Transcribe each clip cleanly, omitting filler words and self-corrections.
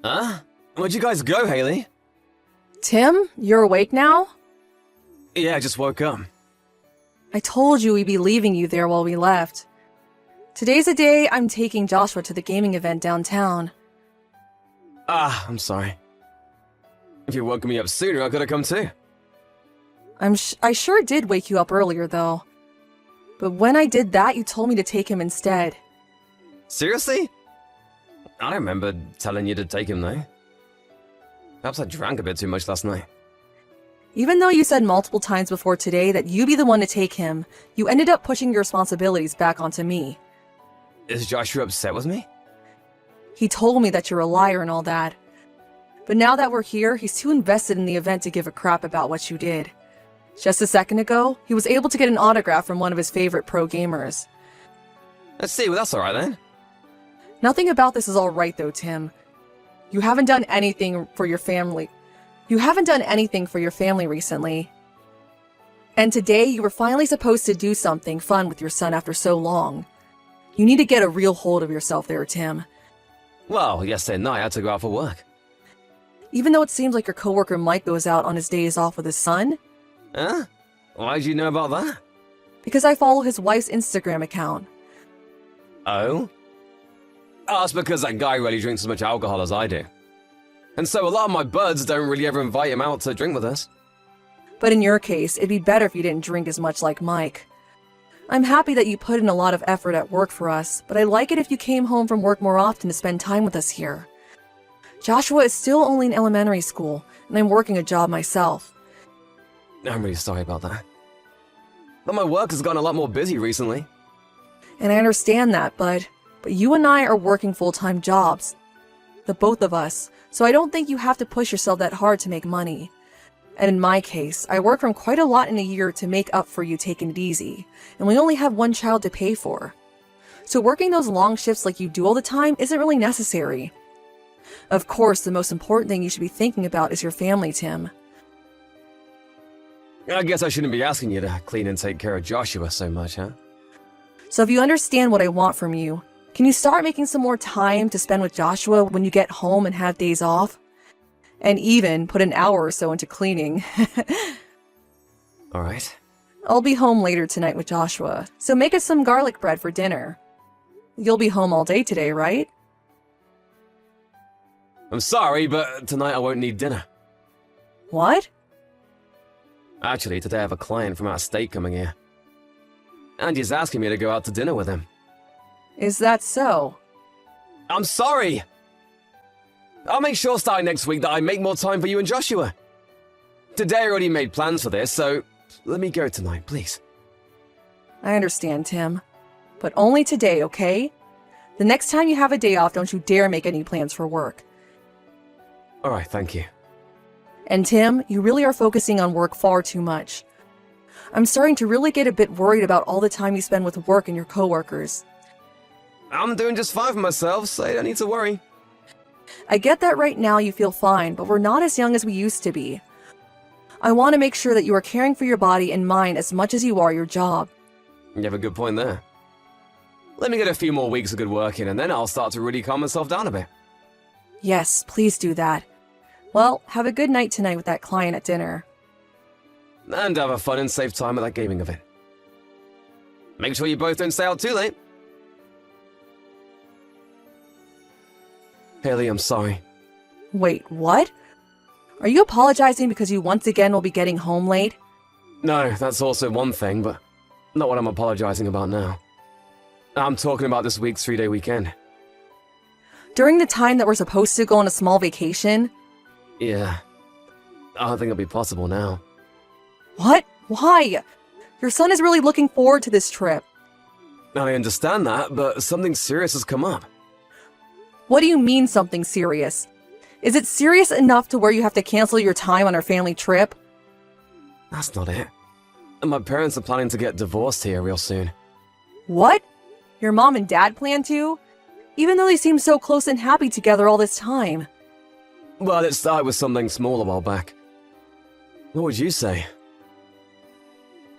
Huh? Where'd you guys go, Haley? Tim, you're awake now? Yeah, I just woke up. I told you we'd be leaving you there while we left. Today's the day I'm taking Joshua to the gaming event downtown. I'm sorry. If you woke me up sooner, I could've come too. I sure did wake you up earlier, though. But when I did that, you told me to take him instead. Seriously? I don't remember telling you to take him, though. Perhaps I drank a bit too much last night. Even though you said multiple times before today that you'd be the one to take him, you ended up pushing your responsibilities back onto me. Is Joshua upset with me? He told me that you're a liar and all that. But now that we're here, he's too invested in the event to give a crap about what you did. Just a second ago, he was able to get an autograph from one of his favorite pro gamers. Let's see, well that's alright then. Nothing about this is alright though, Tim. You haven't done anything for your family. You haven't done anything for your family recently. And today, you were finally supposed to do something fun with your son after so long. You need to get a real hold of yourself there, Tim. Well, yesterday night I had to go out for work. Even though it seems like your coworker Mike goes out on his days off with his son. Huh? Why'd you know about that? Because I follow his wife's Instagram account. Oh? Oh, it's because that guy really drinks as much alcohol as I do. And so a lot of my buds don't really ever invite him out to drink with us. But in your case, it'd be better if you didn't drink as much like Mike. I'm happy that you put in a lot of effort at work for us, but I'd like it if you came home from work more often to spend time with us here. Joshua is still only in elementary school, and I'm working a job myself. I'm really sorry about that. But my work has gotten a lot more busy recently. And I understand that, but you and I are working full-time jobs. The both of us, so I don't think you have to push yourself that hard to make money. And in my case, I work from quite a lot in a year to make up for you taking it easy, and we only have one child to pay for. So working those long shifts like you do all the time isn't really necessary. Of course, the most important thing you should be thinking about is your family, Tim. I guess I shouldn't be asking you to clean and take care of Joshua so much, huh? So if you understand what I want from you, can you start making some more time to spend with Joshua when you get home and have days off? And even put an hour or so into cleaning. Alright. I'll be home later tonight with Joshua, so make us some garlic bread for dinner. You'll be home all day today, right? I'm sorry, but tonight I won't need dinner. What? Actually, today I have a client from out of state coming here. And he's asking me to go out to dinner with him. Is that so? I'm sorry! I'll make sure starting next week that I make more time for you and Joshua. Today I already made plans for this, so let me go tonight, please. I understand, Tim. But only today, okay? The next time you have a day off, don't you dare make any plans for work. Alright, thank you. And Tim, you really are focusing on work far too much. I'm starting to really get a bit worried about all the time you spend with work and your coworkers. I'm doing just fine for myself, so I don't need to worry. I get that right now you feel fine, but we're not as young as we used to be. I want to make sure that you are caring for your body and mind as much as you are your job. You have a good point there. Let me get a few more weeks of good work in, and then I'll start to really calm myself down a bit. Yes, please do that. Well, have a good night tonight with that client at dinner. And have a fun and safe time at that gaming event. Make sure you both don't stay out too late. Haley, I'm sorry. Wait, what? Are you apologizing because you once again will be getting home late? No, that's also one thing, but not what I'm apologizing about now. I'm talking about this week's 3-day weekend. During the time that we're supposed to go on a small vacation? Yeah. I don't think it'll be possible now. What? Why? Your son is really looking forward to this trip. I understand that, but something serious has come up. What do you mean something serious? Is it serious enough to where you have to cancel your time on our family trip? That's not it. My parents are planning to get divorced here real soon. What? Your mom and dad plan to? Even though they seem so close and happy together all this time. Well, it started with something small a while back. What would you say?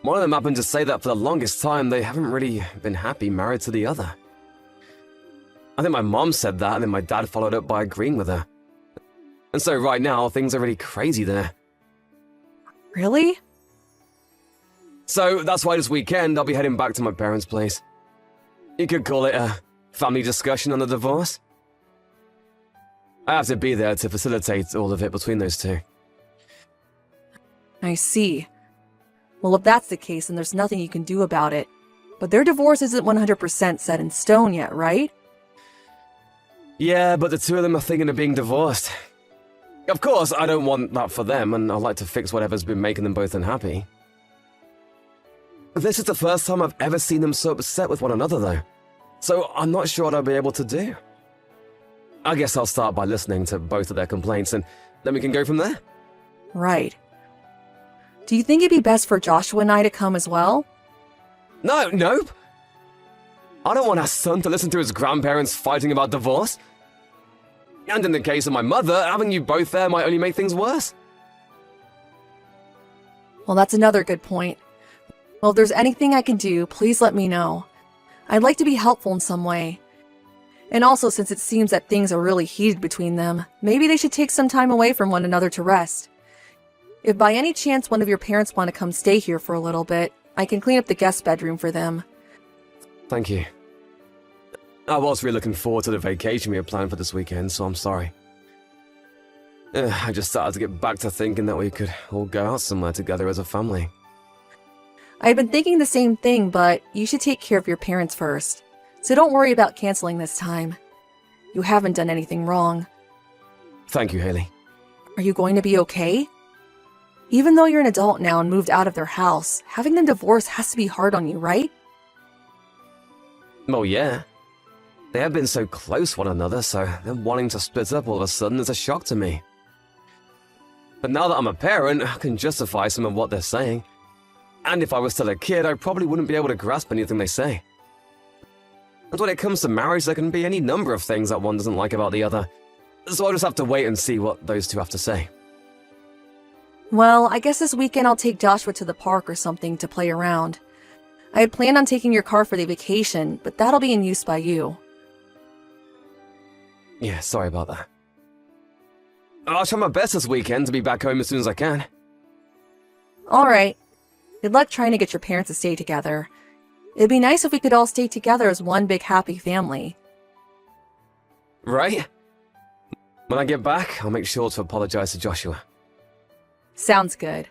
One of them happened to say that for the longest time they haven't really been happy married to the other. I think my mom said that, and then my dad followed up by agreeing with her. And so right now, things are really crazy there. Really? So that's why this weekend I'll be heading back to my parents' place. You could call it a family discussion on the divorce. I have to be there to facilitate all of it between those two. I see. Well, if that's the case, then there's nothing you can do about it. But their divorce isn't 100% set in stone yet, right? Yeah, but the two of them are thinking of being divorced. Of course, I don't want that for them, and I'd like to fix whatever's been making them both unhappy. This is the first time I've ever seen them so upset with one another, though. So I'm not sure what I'll be able to do. I guess I'll start by listening to both of their complaints, and then we can go from there. Right. Do you think it'd be best for Joshua and I to come as well? Nope. I don't want our son to listen to his grandparents fighting about divorce. And in the case of my mother, having you both there might only make things worse. Well, that's another good point. Well, if there's anything I can do, please let me know. I'd like to be helpful in some way. And also, since it seems that things are really heated between them, maybe they should take some time away from one another to rest. If by any chance one of your parents want to come stay here for a little bit, I can clean up the guest bedroom for them. Thank you. I was really looking forward to the vacation we had planned for this weekend, so I'm sorry. I just started to get back to thinking that we could all go out somewhere together as a family. I've been thinking the same thing, but you should take care of your parents first. So don't worry about canceling this time. You haven't done anything wrong. Thank you, Haley. Are you going to be okay? Even though you're an adult now and moved out of their house, having them divorced has to be hard on you, right? Well, yeah. They have been so close one another, so them wanting to split up all of a sudden is a shock to me. But now that I'm a parent, I can justify some of what they're saying. And if I was still a kid, I probably wouldn't be able to grasp anything they say. And when it comes to marriage, there can be any number of things that one doesn't like about the other. So I'll just have to wait and see what those two have to say. Well, I guess this weekend I'll take Joshua to the park or something to play around. I had planned on taking your car for the vacation, but that'll be in use by you. Yeah, sorry about that. I'll try my best this weekend to be back home as soon as I can. Alright. Good luck trying to get your parents to stay together. It'd be nice if we could all stay together as one big happy family. Right? When I get back, I'll make sure to apologize to Joshua. Sounds good.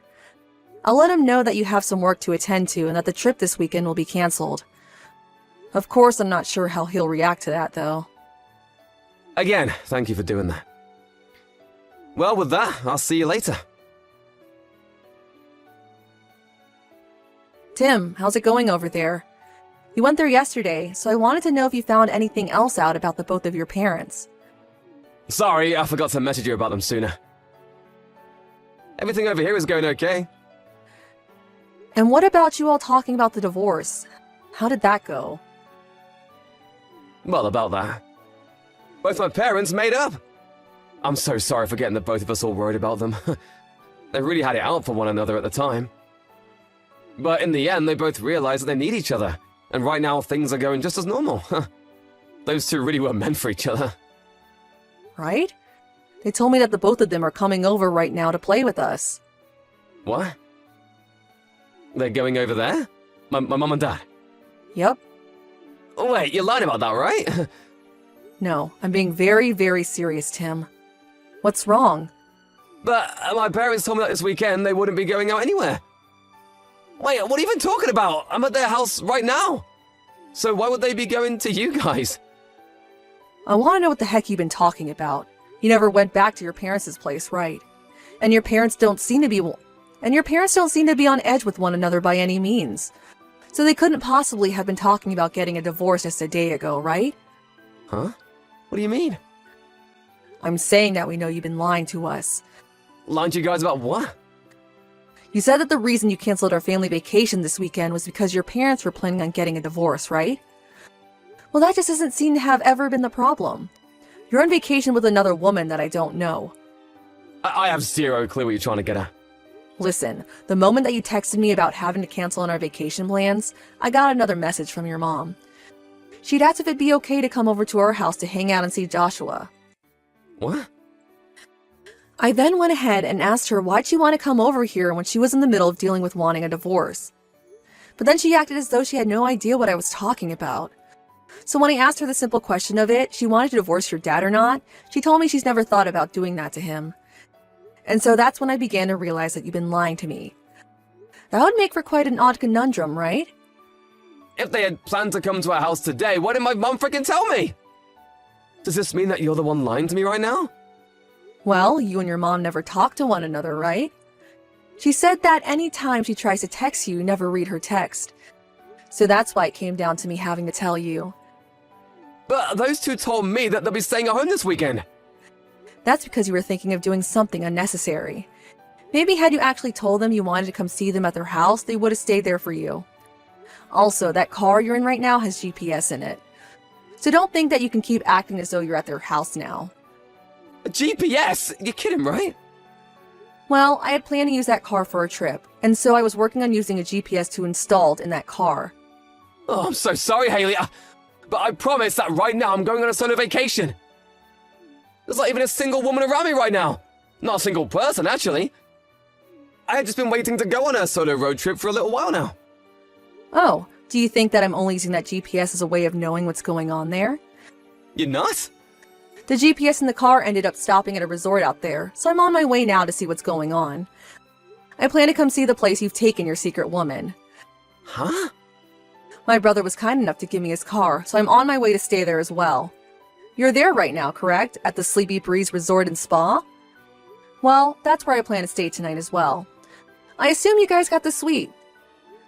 I'll let him know that you have some work to attend to and that the trip this weekend will be canceled. Of course, I'm not sure how he'll react to that, though. Again, thank you for doing that. Well, with that, I'll see you later. Tim, how's it going over there? You went there yesterday, so I wanted to know if you found anything else out about the both of your parents. Sorry, I forgot to message you about them sooner. Everything over here is going okay. And what about you all talking about the divorce? How did that go? Well, about that. Both my parents made up. I'm so sorry for getting the both of us all worried about them. They really had it out for one another at the time. But in the end, they both realized that they need each other. And right now, things are going just as normal. Those two really were meant for each other. Right? They told me that the both of them are coming over right now to play with us. What? They're going over there? My mum and dad? Yep. Oh, wait, you're lying about that, right? No, I'm being very, very serious, Tim. What's wrong? But my parents told me that this weekend they wouldn't be going out anywhere. Wait, what are you even talking about? I'm at their house right now. So why would they be going to you guys? I want to know what the heck you've been talking about. You never went back to your parents' place, right? And your parents don't seem to be on edge with one another by any means. So they couldn't possibly have been talking about getting a divorce just a day ago, right? Huh? What do you mean? I'm saying that we know you've been lying to us. Lying to you guys about what? You said that the reason you canceled our family vacation this weekend was because your parents were planning on getting a divorce, right? Well, that just doesn't seem to have ever been the problem. You're on vacation with another woman that I don't know. I have zero clue what you're trying to get at. Listen, the moment that you texted me about having to cancel on our vacation plans, I got another message from your mom. She'd asked if it'd be okay to come over to our house to hang out and see Joshua. What? I then went ahead and asked her why'd she want to come over here when she was in the middle of dealing with wanting a divorce. But then she acted as though she had no idea what I was talking about. So when I asked her the simple question of it, she wanted to divorce your dad or not, she told me she's never thought about doing that to him. And so that's when I began to realize that you've been lying to me. That would make for quite an odd conundrum, right? If they had planned to come to our house today, why didn't my mum frickin' tell me? Does this mean that you're the one lying to me right now? Well, you and your mom never talk to one another, right? She said that any time she tries to text you, you never read her text. So that's why it came down to me having to tell you. But those two told me that they'll be staying at home this weekend. That's because you were thinking of doing something unnecessary. Maybe had you actually told them you wanted to come see them at their house, they would have stayed there for you. Also, that car you're in right now has GPS in it. So don't think that you can keep acting as though you're at their house now. A GPS? You're kidding, right? Well, I had planned to use that car for a trip, and so I was working on using a GPS to installed in that car. Oh, I'm so sorry, Haley, but I promise that right now I'm going on a solo vacation. There's not even a single woman around me right now. Not a single person, actually. I had just been waiting to go on a solo road trip for a little while now. Oh, do you think that I'm only using that GPS as a way of knowing what's going on there? You're nuts? The GPS in the car ended up stopping at a resort out there, so I'm on my way now to see what's going on. I plan to come see the place you've taken your secret woman. Huh? My brother was kind enough to give me his car, so I'm on my way to stay there as well. You're there right now, correct? At the Sleepy Breeze Resort and Spa? Well, that's where I plan to stay tonight as well. I assume you guys got the suite.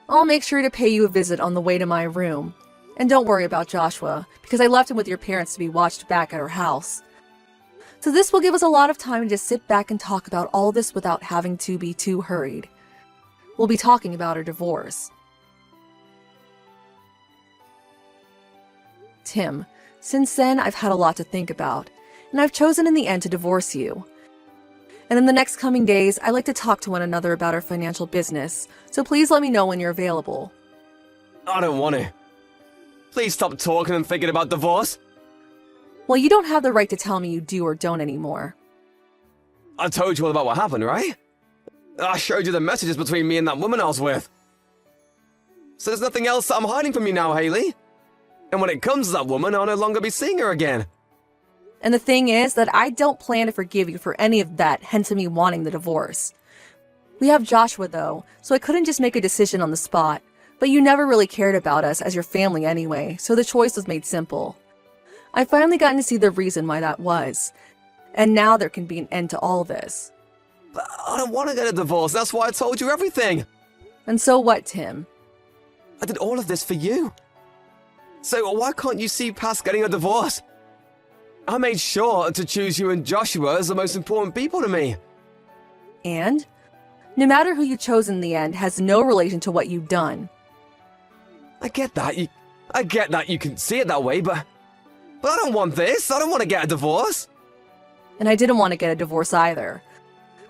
I'll make sure to pay you a visit on the way to my room. And don't worry about Joshua, because I left him with your parents to be watched back at our house. So this will give us a lot of time to just sit back and talk about all this without having to be too hurried. We'll be talking about our divorce. Tim, since then I've had a lot to think about, and I've chosen in the end to divorce you. And in the next coming days, I like to talk to one another about our financial business, so please let me know when you're available. I don't want to. Please stop talking and thinking about divorce. Well, you don't have the right to tell me you do or don't anymore. I told you all about what happened, right? I showed you the messages between me and that woman I was with. So there's nothing else that I'm hiding from you now, Haley. And when it comes to that woman, I'll no longer be seeing her again. And the thing is that I don't plan to forgive you for any of that, hence me wanting the divorce. We have Joshua though, so I couldn't just make a decision on the spot. But you never really cared about us as your family anyway, so the choice was made simple. I've finally gotten to see the reason why that was. And now there can be an end to all this. But I don't want to get a divorce, that's why I told you everything. And so what, Tim? I did all of this for you. So why can't you see past getting a divorce? I made sure to choose you and Joshua as the most important people to me. And? No matter who you chose in the end has no relation to what you've done. I get that. I get that you can see it that way, but I don't want this. I don't want to get a divorce. And I didn't want to get a divorce either.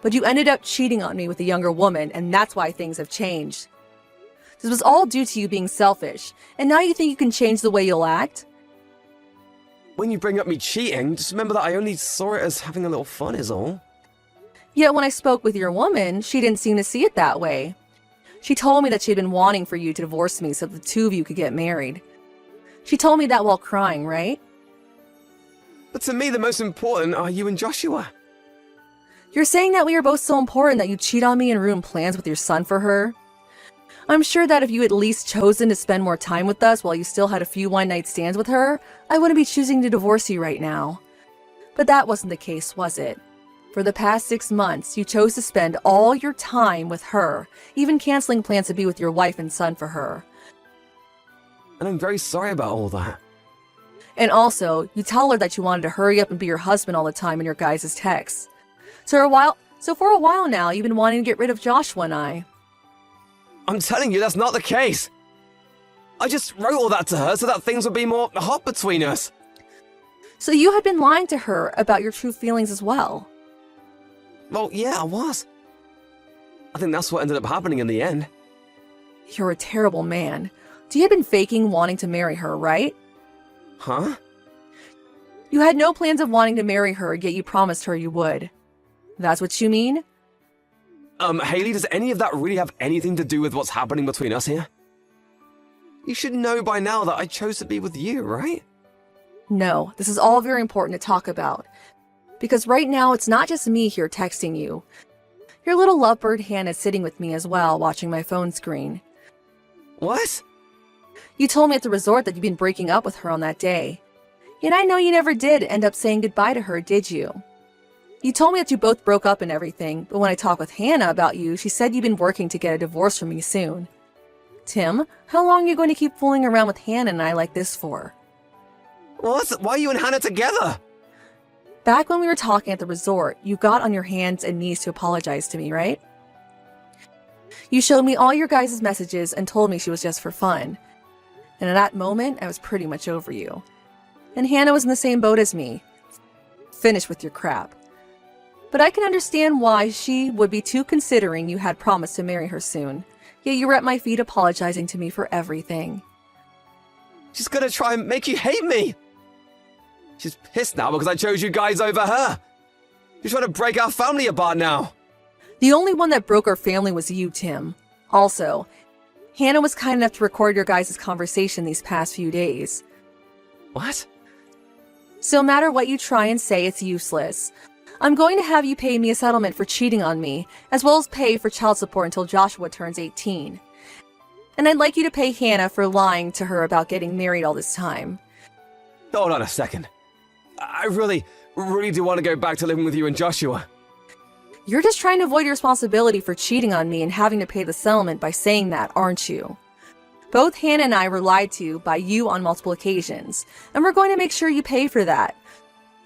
But you ended up cheating on me with a younger woman, and that's why things have changed. This was all due to you being selfish, and now you think you can change the way you'll act? When you bring up me cheating, just remember that I only saw it as having a little fun is all. Yet when I spoke with your woman, she didn't seem to see it that way. She told me that she'd been wanting for you to divorce me so the two of you could get married. She told me that while crying, right? But to me, the most important are you and Joshua. You're saying that we are both so important that you cheat on me and ruin plans with your son for her? I'm sure that if you had at least chosen to spend more time with us while you still had a few one-night stands with her, I wouldn't be choosing to divorce you right now. But that wasn't the case, was it? For the past 6 months, you chose to spend all your time with her, even canceling plans to be with your wife and son for her. And I'm very sorry about all that. And also, you tell her that you wanted to hurry up and be your husband all the time in your guys' texts. So for a while now, you've been wanting to get rid of Joshua and I. I'm telling you, that's not the case. I just wrote all that to her so that things would be more hot between us. So you had been lying to her about your true feelings as well. Well, yeah, I was. I think that's what ended up happening in the end. You're a terrible man. You had been faking wanting to marry her, right? Huh? You had no plans of wanting to marry her, yet you promised her you would. That's what you mean? Haley, does any of that really have anything to do with what's happening between us here? You should know by now that I chose to be with you, right? No, this is all very important to talk about. Because right now, it's not just me here texting you. Your little lovebird Hannah's sitting with me as well, watching my phone screen. What? You told me at the resort that you'd been breaking up with her on that day. Yet I know you never did end up saying goodbye to her, did you? You told me that you both broke up and everything, but when I talked with Hannah about you, she said you've been working to get a divorce from me soon. Tim, how long are you going to keep fooling around with Hannah and I like this for? What? Why are you and Hannah together? Back when we were talking at the resort, you got on your hands and knees to apologize to me, right? You showed me all your guys' messages and told me she was just for fun. And at that moment, I was pretty much over you. And Hannah was in the same boat as me. Finished with your crap. But I can understand why she would be too, considering you had promised to marry her soon. Yet you were at my feet apologizing to me for everything. She's gonna try and make you hate me! She's pissed now because I chose you guys over her! You're trying to break our family apart now! The only one that broke our family was you, Tim. Also, Hannah was kind enough to record your guys' conversation these past few days. What? So no matter what you try and say, it's useless. I'm going to have you pay me a settlement for cheating on me, as well as pay for child support until Joshua turns 18. And I'd like you to pay Hannah for lying to her about getting married all this time. Hold on a second. I really do want to go back to living with you and Joshua. You're just trying to avoid your responsibility for cheating on me and having to pay the settlement by saying that, aren't you? Both Hannah and I were lied to by you on multiple occasions, and we're going to make sure you pay for that.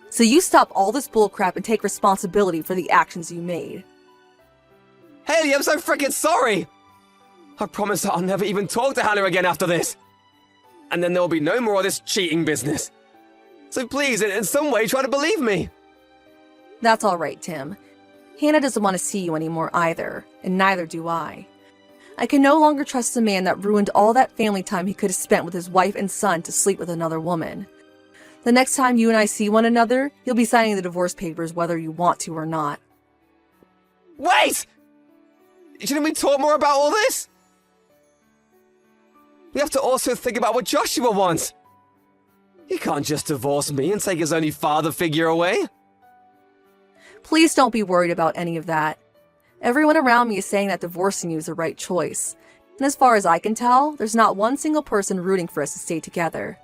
So you stop all this bullcrap and take responsibility for the actions you made. Haley, I'm so freaking sorry! I promise that I'll never even talk to Hannah again after this. And then there'll be no more of this cheating business. So please, in some way, try to believe me. That's all right, Tim. Hannah doesn't want to see you anymore either, and neither do I. I can no longer trust the man that ruined all that family time he could have spent with his wife and son to sleep with another woman. The next time you and I see one another, you'll be signing the divorce papers whether you want to or not. Wait! Shouldn't we talk more about all this? We have to also think about what Joshua wants. He can't just divorce me and take his only father figure away. Please don't be worried about any of that. Everyone around me is saying that divorcing you is the right choice. And as far as I can tell, there's not one single person rooting for us to stay together.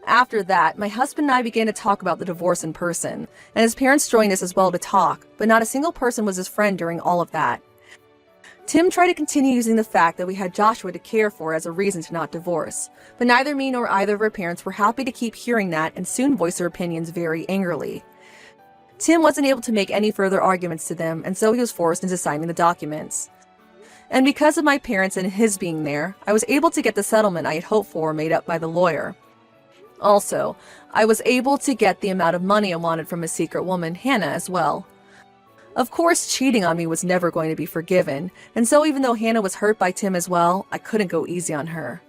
After that, my husband and I began to talk about the divorce in person, and his parents joined us as well to talk, but not a single person was his friend during all of that. Tim tried to continue using the fact that we had Joshua to care for as a reason to not divorce, but neither me nor either of our parents were happy to keep hearing that and soon voiced their opinions very angrily. Tim wasn't able to make any further arguments to them, and so he was forced into signing the documents. And because of my parents and his being there, I was able to get the settlement I had hoped for made up by the lawyer. Also, I was able to get the amount of money I wanted from a secret woman, Hannah, as well. Of course, cheating on me was never going to be forgiven, and so even though Hannah was hurt by Tim as well, I couldn't go easy on her.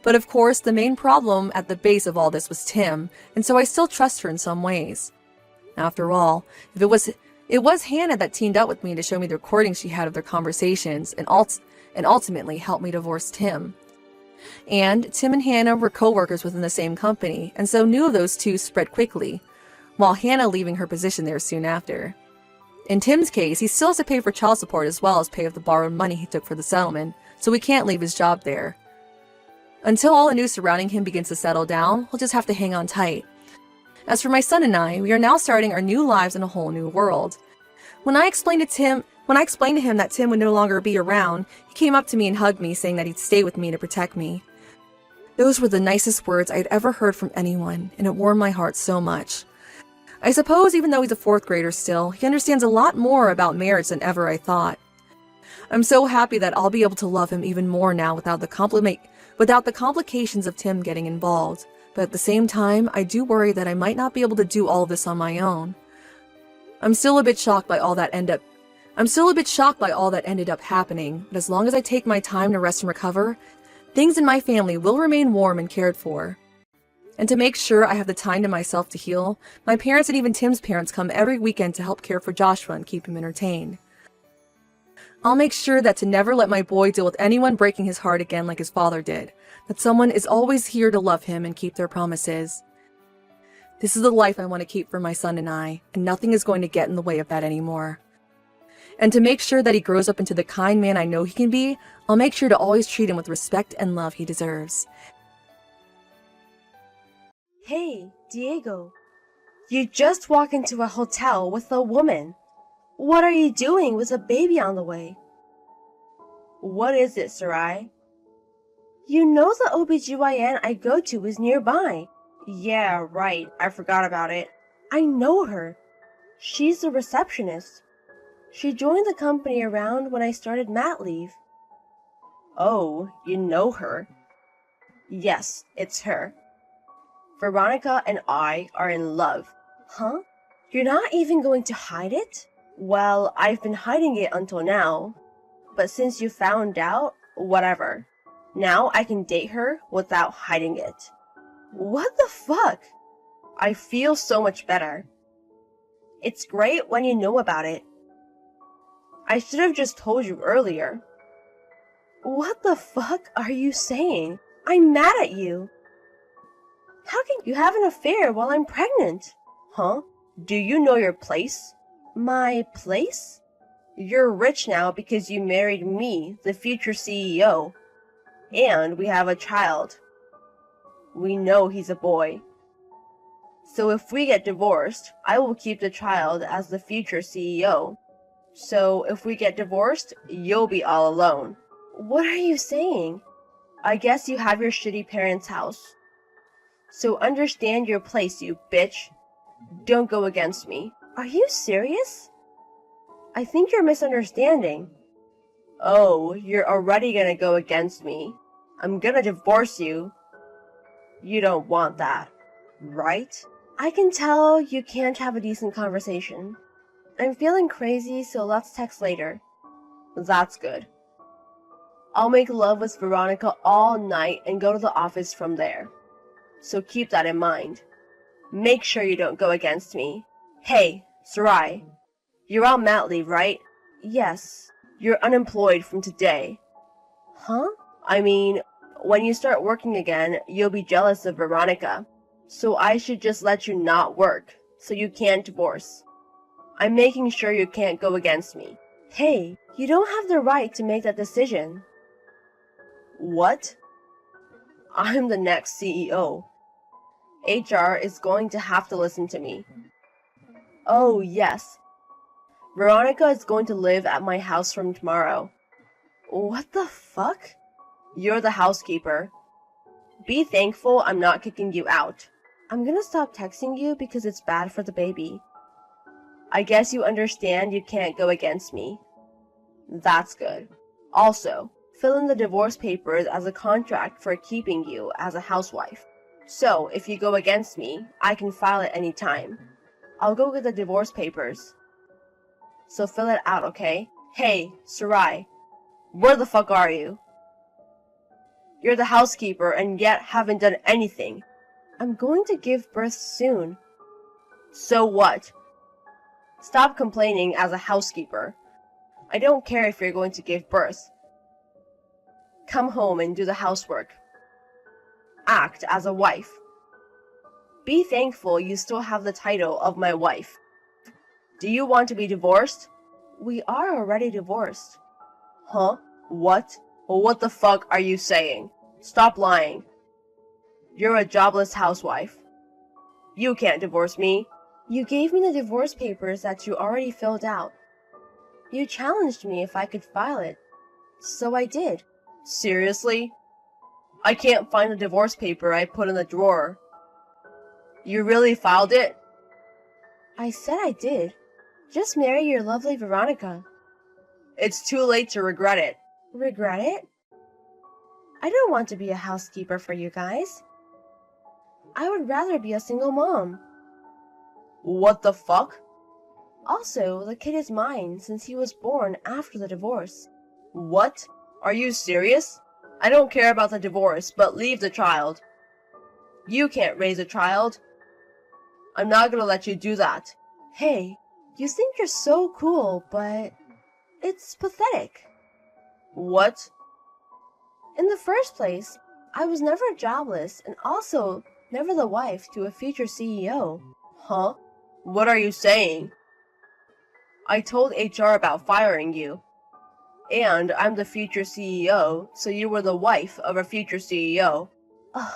But of course, the main problem at the base of all this was Tim, and so I still trust her in some ways. After all, if it was Hannah that teamed up with me to show me the recordings she had of their conversations and ultimately helped me divorce Tim. And Tim and Hannah were co-workers within the same company, and so news of those two spread quickly, while Hannah leaving her position there soon after. In Tim's case, he still has to pay for child support as well as pay off the borrowed money he took for the settlement, so he can't leave his job there. Until all the news surrounding him begins to settle down, we'll just have to hang on tight. As for my son and I, we are now starting our new lives in a whole new world. When I explained to him that Tim would no longer be around, he came up to me and hugged me, saying that he'd stay with me to protect me. Those were the nicest words I had ever heard from anyone, and it warmed my heart so much. I suppose even though he's a 4th grader still, he understands a lot more about marriage than ever I thought. I'm so happy that I'll be able to love him even more now without the complications of Tim getting involved. But at the same time, I do worry that I might not be able to do all of this on my own. I'm still a bit shocked by all that ended up happening, but as long as I take my time to rest and recover, things in my family will remain warm and cared for. And to make sure I have the time to myself to heal, my parents and even Tim's parents come every weekend to help care for Joshua and keep him entertained. I'll make sure that to never let my boy deal with anyone breaking his heart again like his father did, that someone is always here to love him and keep their promises. This is the life I want to keep for my son and I, and nothing is going to get in the way of that anymore. And to make sure that he grows up into the kind man I know he can be, I'll make sure to always treat him with respect and love he deserves. Hey, Diego. You just walked into a hotel with a woman. What are you doing with a baby on the way? What is it, Sarai? You know the OBGYN I go to is nearby. Yeah, right. I forgot about it. I know her. She's the receptionist. She joined the company around when I started mat leave. Oh, you know her? Yes, it's her. Veronica and I are in love. Huh? You're not even going to hide it? Well, I've been hiding it until now. But since you found out, whatever. Now I can date her without hiding it. What the fuck? I feel so much better. It's great when you know about it. I should have just told you earlier. What the fuck are you saying? I'm mad at you. How can you have an affair while I'm pregnant? Huh? Do you know your place? My place? You're rich now because you married me, the future CEO. And we have a child. We know he's a boy. So if we get divorced, I will keep the child as the future CEO. So if we get divorced, you'll be all alone. What are you saying? I guess you have your shitty parents' house. So understand your place, you bitch. Don't go against me. Are you serious? I think you're misunderstanding. Oh, you're already gonna go against me. I'm gonna divorce you. You don't want that, right? I can tell you can't have a decent conversation. I'm feeling crazy, so let's text later. That's good. I'll make love with Veronica all night and go to the office from there. So keep that in mind. Make sure you don't go against me. Hey, Sarai. You're on mat leave, right? Yes. You're unemployed from today. Huh? I mean, when you start working again, you'll be jealous of Veronica. So I should just let you not work, so you can't divorce. I'm making sure you can't go against me. Hey, you don't have the right to make that decision. What? I'm the next CEO. HR is going to have to listen to me. Oh, yes. Veronica is going to live at my house from tomorrow. What the fuck? You're the housekeeper. Be thankful I'm not kicking you out. I'm gonna stop texting you because it's bad for the baby. I guess you understand you can't go against me. That's good. Also, fill in the divorce papers as a contract for keeping you as a housewife. So, if you go against me, I can file it anytime. I'll go get the divorce papers. So fill it out, okay? Hey, Sarai. Where the fuck are you? You're the housekeeper and yet haven't done anything. I'm going to give birth soon. So what? Stop complaining as a housekeeper. I don't care if you're going to give birth. Come home and do the housework. Act as a wife. Be thankful you still have the title of my wife. Do you want to be divorced? We are already divorced. Huh? What? Well, what the fuck are you saying? Stop lying. You're a jobless housewife. You can't divorce me. You gave me the divorce papers that you already filled out. You challenged me if I could file it. So I did. Seriously? I can't find the divorce paper I put in the drawer. You really filed it? I said I did. Just marry your lovely Veronica. It's too late to regret it. Regret it? I don't want to be a housekeeper for you guys. I would rather be a single mom. What the fuck? Also, the kid is mine since he was born after the divorce. What? Are you serious? I don't care about the divorce, but leave the child. You can't raise a child. I'm not gonna let you do that. Hey, you think you're so cool, but it's pathetic. What? In the first place, I was never jobless and also never the wife to a future CEO. Huh? What are you saying? I told HR about firing you. And I'm the future CEO, so you were the wife of a future CEO. Ugh.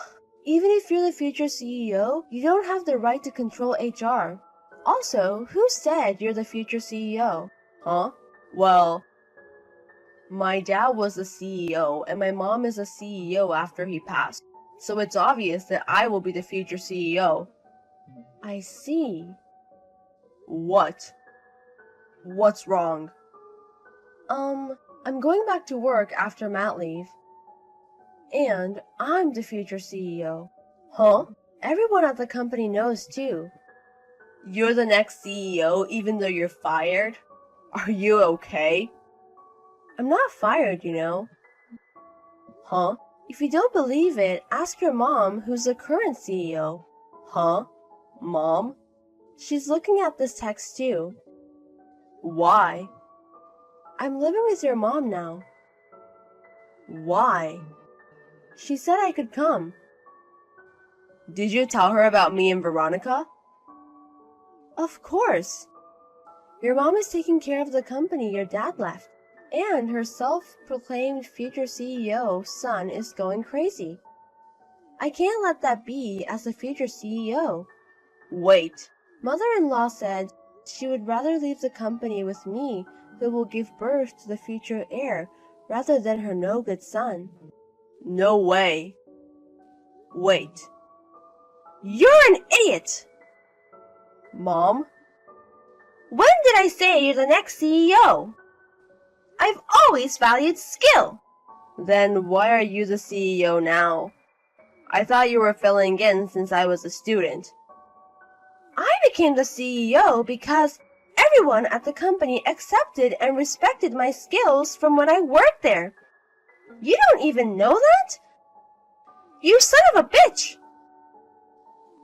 Even if you're the future CEO, you don't have the right to control HR. Also, who said you're the future CEO? Huh? Well, my dad was the CEO, and my mom is a CEO after he passed. So it's obvious that I will be the future CEO. I see. What? What's wrong? I'm going back to work after mat leave. And I'm the future CEO. Huh? Everyone at the company knows too. You're the next CEO even though you're fired? Are you okay? I'm not fired, you know. Huh? If you don't believe it, ask your mom who's the current CEO. Huh? Mom? She's looking at this text too. Why? I'm living with your mom now. Why? She said I could come. Did you tell her about me and Veronica? Of course. Your mom is taking care of the company your dad left, and her self-proclaimed future CEO son is going crazy. I can't let that be as the future CEO. Wait. Mother-in-law said she would rather leave the company with me who will give birth to the future heir rather than her no-good son. No way. Wait. You're an idiot! Mom? When did I say you're the next CEO? I've always valued skill. Then why are you the CEO now? I thought you were filling in since I was a student. I became the CEO because everyone at the company accepted and respected my skills from when I worked there. You don't even know that? You son of a bitch!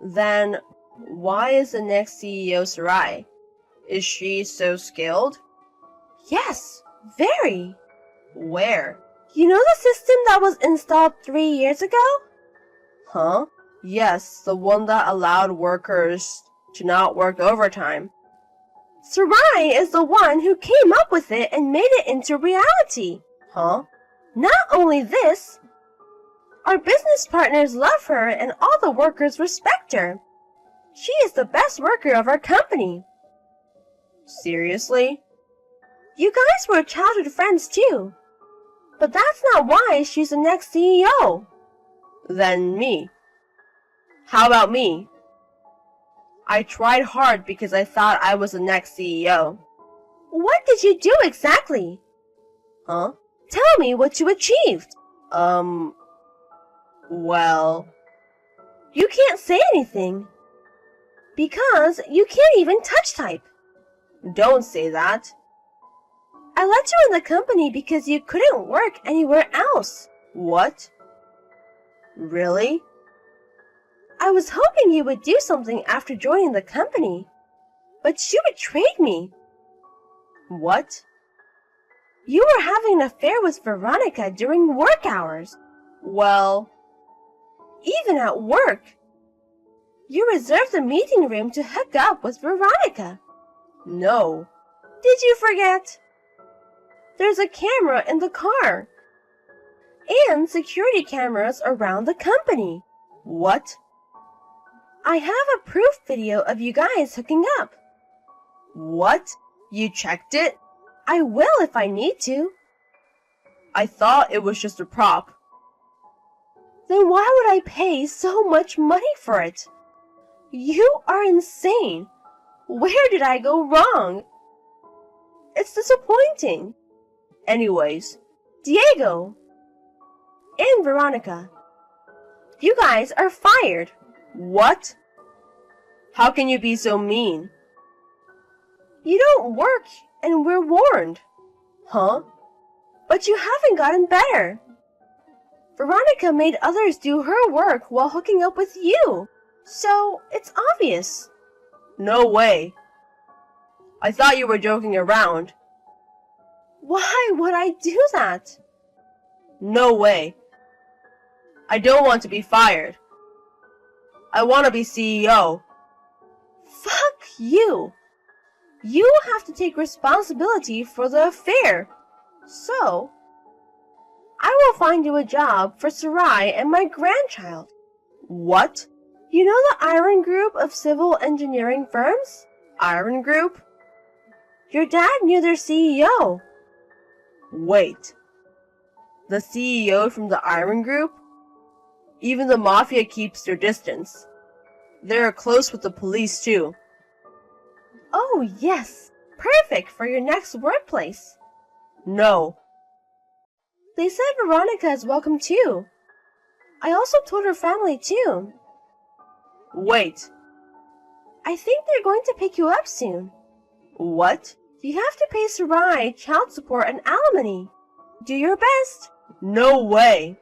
Then, why is the next CEO Sarai? Is she so skilled? Yes, very. Where? You know the system that was installed 3 years ago? Huh? Yes, the one that allowed workers to not work overtime. Sarai is the one who came up with it and made it into reality. Huh? Not only this, our business partners love her and all the workers respect her. She is the best worker of our company. Seriously? You guys were childhood friends too. But that's not why she's the next CEO. Then me. How about me? I tried hard because I thought I was the next CEO. What did you do exactly? Huh? Tell me what you achieved. Well, you can't say anything. Because you can't even touch type. Don't say that. I let you in the company because you couldn't work anywhere else. What? Really? I was hoping you would do something after joining the company. But you betrayed me. What? You were having an affair with Veronica during work hours. Well, even at work. You reserved the meeting room to hook up with Veronica. No. Did you forget? There's a camera in the car. And security cameras around the company. What? I have a proof video of you guys hooking up. What? You checked it? I will if I need to. I thought it was just a prop. Then why would I pay so much money for it? You are insane. Where did I go wrong? It's disappointing. Anyways, Diego and Veronica, you guys are fired. What? How can you be so mean? You don't work and we're warned. Huh? But you haven't gotten better. Veronica made others do her work while hooking up with you. So, it's obvious. No way. I thought you were joking around. Why would I do that? No way. I don't want to be fired. I want to be CEO. Fuck you. You have to take responsibility for the affair. So, I will find you a job for Sarai and my grandchild. What? You know the Iron Group of civil engineering firms? Iron Group? Your dad knew their CEO. Wait. The CEO from the Iron Group? Even the Mafia keeps their distance. They're close with the police too. Oh yes, perfect for your next workplace. No. They said Veronica is welcome too. I also told her family too. Wait. I think they're going to pick you up soon. What? You have to pay Sarai child support and alimony. Do your best. No way.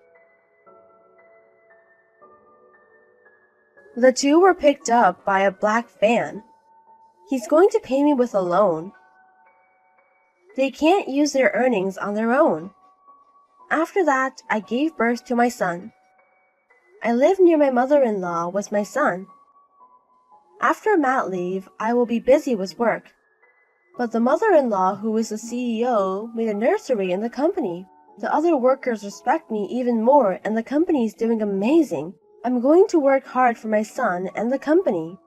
The two were picked up by a black van. He's going to pay me with a loan. They can't use their earnings on their own. After that, I gave birth to my son. I live near my mother-in-law with my son. After mat leave, I will be busy with work. But the mother-in-law, who is the CEO, made a nursery in the company. The other workers respect me even more, and the company is doing amazing. I'm going to work hard for my son and the company.